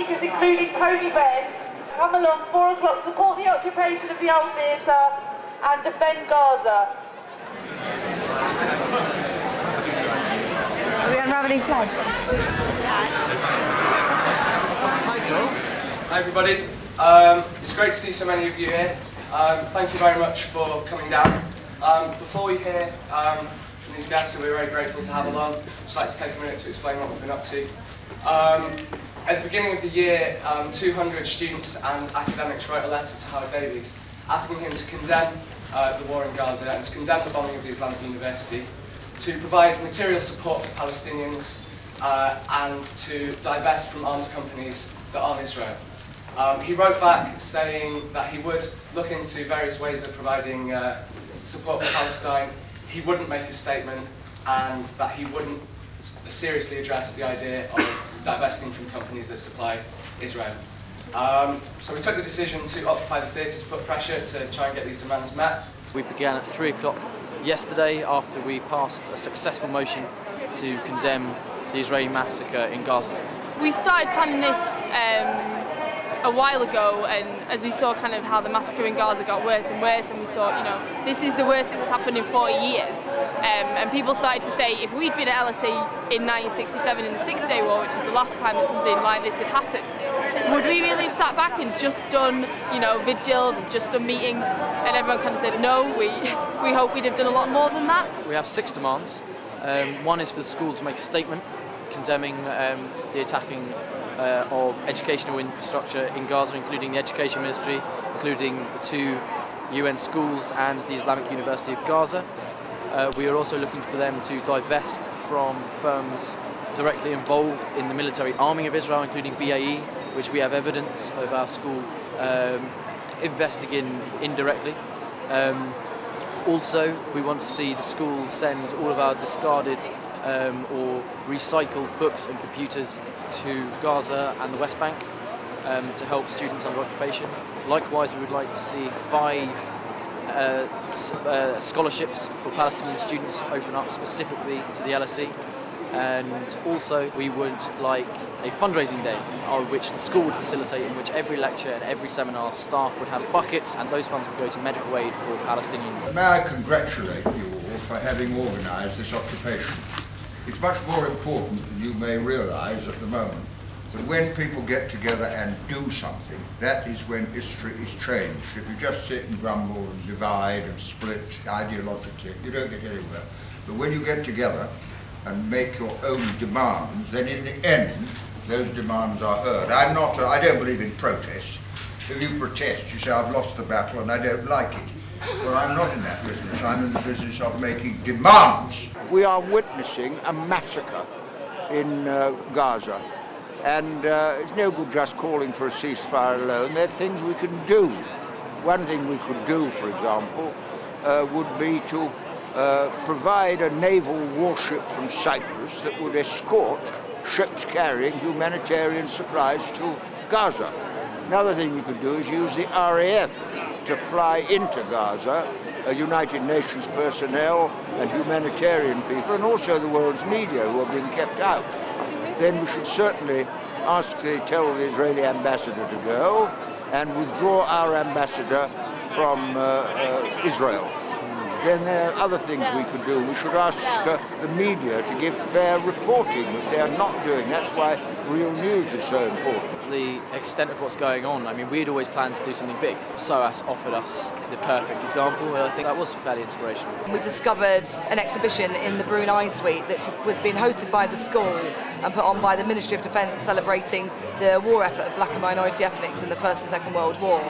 speakers, including Tony Benn, come along 4 o'clock, support the occupation of the old theatre and defend Gaza. Are we unravelling flags? Hi everybody, it's great to see so many of you here. Thank you very much for coming down. Before we hear from these guests who we're very grateful to have along, I'd just like to take a minute to explain what we've been up to. At the beginning of the year, 200 students and academics wrote a letter to Howard Davies asking him to condemn the war in Gaza and to condemn the bombing of the Islamic University, to provide material support for Palestinians and to divest from arms companies that arm Israel. He wrote back saying that he would look into various ways of providing support for Palestine, he wouldn't make a statement, and that he wouldn't seriously address the idea of divesting from companies that supply Israel. So we took the decision to occupy the theatre to put pressure to try and get these demands met. We began at 3 o'clock yesterday after we passed a successful motion to condemn the Israeli massacre in Gaza. We started planning this a while ago, and as we saw kind of how the massacre in Gaza got worse and worse, and we thought, you know, this is the worst thing that's happened in 40 years. And people started to say, if we'd been at LSE in 1967 in the Six-Day War, which is the last time that something like this had happened, would we really have sat back and just done, you know, vigils and just done meetings? And everyone kind of said, no, we hope we'd have done a lot more than that. We have 6 demands. One is for the school to make a statement condemning the attacking of educational infrastructure in Gaza, including the Education Ministry, including the 2 UN schools and the Islamic University of Gaza. We are also looking for them to divest from firms directly involved in the military arming of Israel, including BAE, which we have evidence of our school investing in indirectly. Also, we want to see the school send all of our discarded or recycled books and computers to Gaza and the West Bank to help students under occupation. Likewise, we would like to see 5 scholarships for Palestinian students open up specifically to the LSE. And also we would like a fundraising day which the school would facilitate, in which every lecture and every seminar staff would have buckets, and those funds would go to medical aid for Palestinians. May I congratulate you all for having organised this occupation. It's much more important than you may realise at the moment. But when people get together and do something, that is when history is changed. If you just sit and grumble and divide and split ideologically, you don't get anywhere. But when you get together and make your own demands, then in the end, those demands are heard. I don't believe in protest. If you protest, you say, I've lost the battle and I don't like it. Well, I'm not in that business. I'm in the business of making demands. We are witnessing a massacre in Gaza. And it's no good just calling for a ceasefire alone. There are things we can do. One thing we could do, for example, would be to provide a naval warship from Cyprus that would escort ships carrying humanitarian supplies to Gaza. Another thing we could do is use the RAF to fly into Gaza, United Nations personnel and humanitarian people, and also the world's media who are being kept out. Then we should certainly tell the Israeli ambassador to go and withdraw our ambassador from Israel. Then there are other things we could do. We should ask the media to give fair reporting, which they are not doing. That's why real news is so important. The extent of what's going on, I mean, we'd always planned to do something big. SOAS offered us the perfect example, and I think that was fairly inspirational. We discovered an exhibition in the Brunei Suite that was being hosted by the school and put on by the Ministry of Defence, celebrating the war effort of black and minority ethnics in the First and Second World War.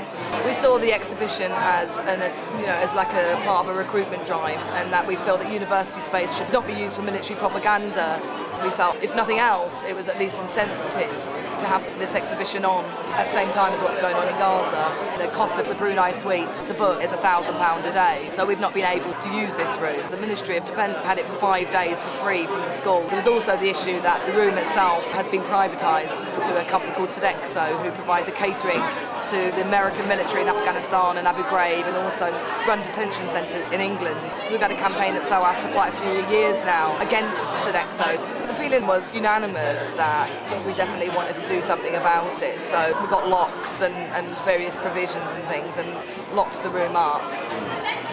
We saw the exhibition as as like a part of a recruitment drive, and that we felt that university space should not be used for military propaganda. We felt, if nothing else, it was at least insensitive to have this exhibition on at the same time as what's going on in Gaza. The cost of the Brunei Suite to book is £1,000 a day, so we've not been able to use this room. The Ministry of Defence had it for 5 days for free from the school. There was also the issue that the room itself has been privatised to a company called Sodexo, who provide the catering to the American military in Afghanistan and Abu Ghraib, and also run detention centres in England. We've had a campaign at SOAS for quite a few years now against Sodexo. The feeling was unanimous that we definitely wanted to do something about it. So we got locks and various provisions and things and locked the room up,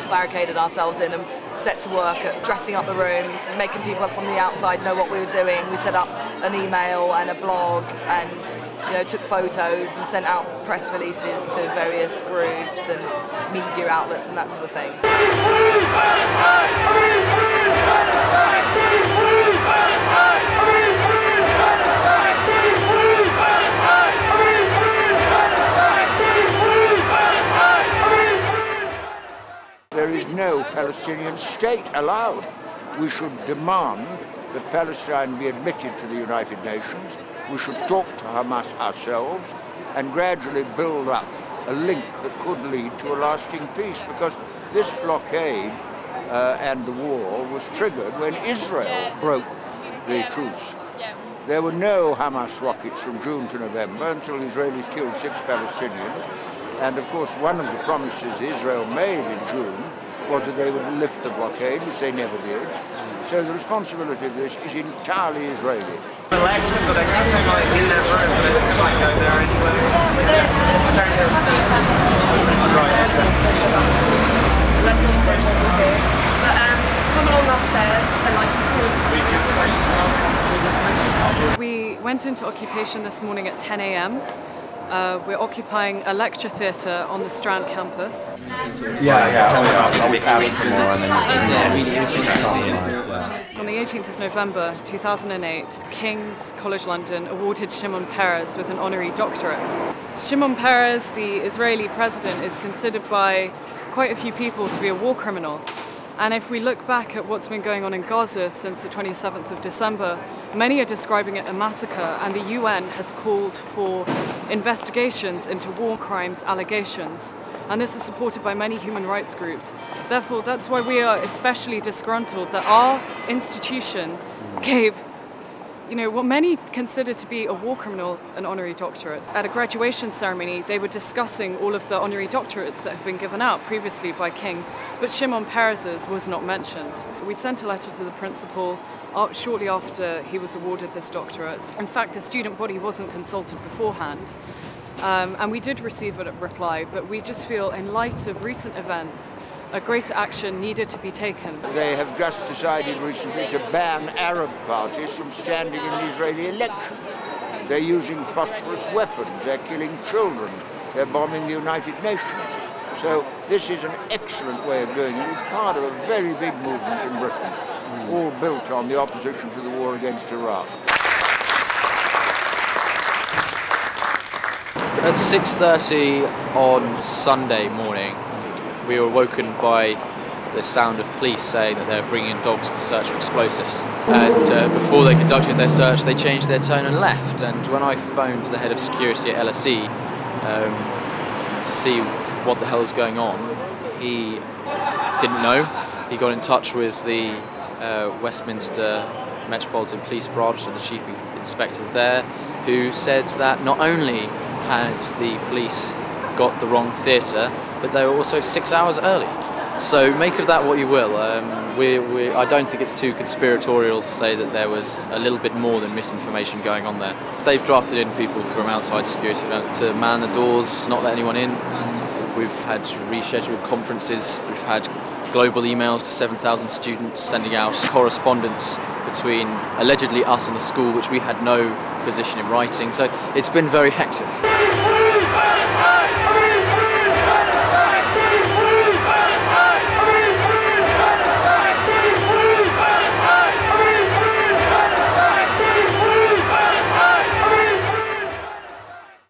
barricaded ourselves in and set to work at dressing up the room, making people from the outside know what we were doing. We set up an email and a blog and took photos and sent out press releases to various groups and media outlets and that sort of thing. There is no Palestinian state allowed. We should demand that Palestine be admitted to the United Nations. We should talk to Hamas ourselves and gradually build up a link that could lead to a lasting peace, because this blockade and the war was triggered when Israel broke the truce. There were no Hamas rockets from June to November until the Israelis killed 6 Palestinians. And of course, one of the promises Israel made in June was that they would lift the blockade, which they never did. So the responsibility of this is entirely Israeli. Election, but I think they're going in that room, but it might go there anyway. Come along upstairs and We went into occupation this morning at 10 a.m. We're occupying a lecture theatre on the Strand campus. On the 18th of November 2008, King's College London awarded Shimon Peres with an honorary doctorate. Shimon Peres, the Israeli president, is considered by quite a few people to be a war criminal. And if we look back at what's been going on in Gaza since the 27th of December, many are describing it a massacre, and the UN has called for investigations into war crimes allegations. And this is supported by many human rights groups. Therefore, that's why we are especially disgruntled that our institution gave what many consider to be a war criminal an honorary doctorate. At a graduation ceremony, they were discussing all of the honorary doctorates that have been given out previously by King's, but Shimon Peres's was not mentioned. We sent a letter to the principal shortly after he was awarded this doctorate. In fact, the student body wasn't consulted beforehand, and we did receive a reply, but we just feel, in light of recent events, a greater action needed to be taken. They have just decided recently to ban Arab parties from standing in the Israeli elections. They're using phosphorus weapons, they're killing children, they're bombing the United Nations. So this is an excellent way of doing it. It's part of a very big movement in Britain, all built on the opposition to the war against Iraq. At 6:30 on Sunday morning, we were woken by the sound of police saying that they're bringing in dogs to search for explosives. And before they conducted their search, they changed their tone and left. And when I phoned the head of security at LSE to see what the hell was going on, he didn't know. He got in touch with the Westminster Metropolitan Police Branch and the chief inspector there, who said that not only had the police got the wrong theatre, but they were also 6 hours early. So make of that what you will. I don't think it's too conspiratorial to say that there was a little bit more than misinformation going on there. They've drafted in people from outside security firms to man the doors, not let anyone in. We've had rescheduled conferences. We've had global emails to 7,000 students sending out correspondence between allegedly us and the school, which we had no position in writing. So it's been very hectic.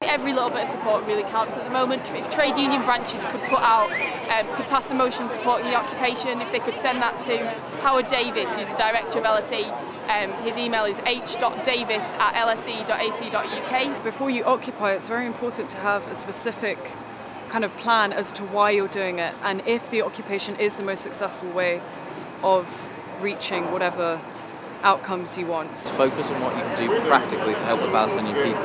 Every little bit of support really counts at the moment. If trade union branches could could pass a motion supporting the occupation, if they could send that to Howard Davis, who's the director of LSE, his email is h.davis@lse.ac.uk. Before you occupy, it's very important to have a specific kind of plan as to why you're doing it, and if the occupation is the most successful way of reaching whatever outcomes you want. Focus on what you can do practically to help the Palestinian people.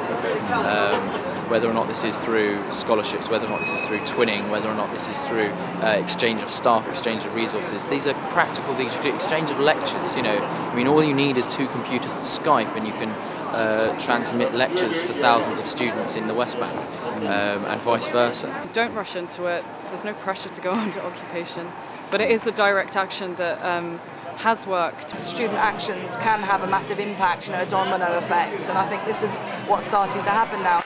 whether or not this is through scholarships, whether or not this is through twinning, whether or not this is through exchange of staff, exchange of resources. These are practical things you do, exchange of lectures, you know. I mean, all you need is 2 computers and Skype and you can transmit lectures to thousands of students in the West Bank and vice versa. Don't rush into it. There's no pressure to go on to occupation, but it is a direct action that has worked. Student actions can have a massive impact, you know, a domino effect, and I think this is what's starting to happen now.